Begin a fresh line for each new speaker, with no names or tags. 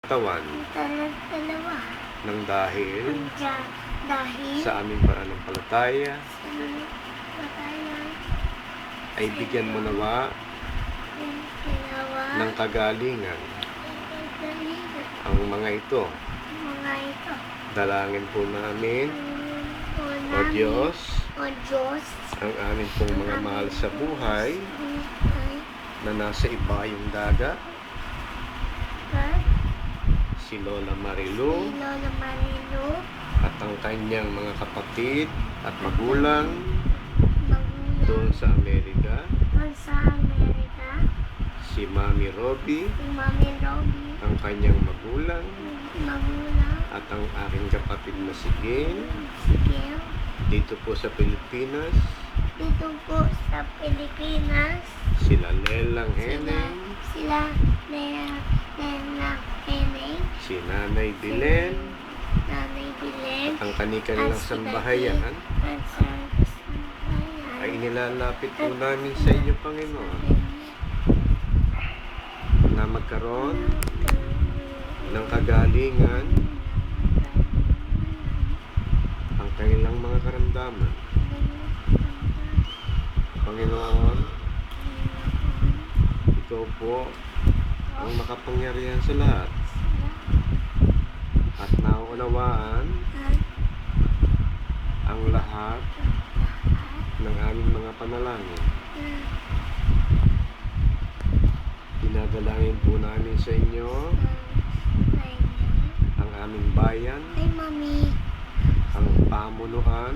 tawan
dalawa.
ng dahil
Dahil
sa aming pananampalataya
sa patayan
ay bigyan mo nawa
ng ginawa
ng kagalingan
daligan
ang mga ito.
mga ito.
Dalangin po namin,
O
O Diyos,
Diyos,
ang amin pong mga mahal sa buhay na nasa ibayong dagat, si Lola Marilu
Lola Marilu,
at ang kanyang mga kapatid at magulang doon
magulang
sa Amerika,
sa Amerika,
si Mami Robbie,
si Mami Robby,
ang kanyang magulang,
magulang,
at ang aking kapatid na si Gail,
si Gil,
dito po sa Pilipinas,
dito po sa Pilipinas,
sila Lelang Heneng,
sila Nena Heneng,
si Nanay Bilen,
Nanay Bilen,
ang kani-kanilang
at si
sambahayan
at sa sambahayan.
ay inilalapit po namin sa inyo, Panginoon, na magkaroon ng kagalingan ang kanilang mga karamdaman. Panginoon, ikaw po ang makapangyarihan sa lahat at nauunawaan ang lahat ng aming mga panalangin. Dinadalangin po namin sa inyo ang aming bayan,
Ay, Mami.
ang pamunuan,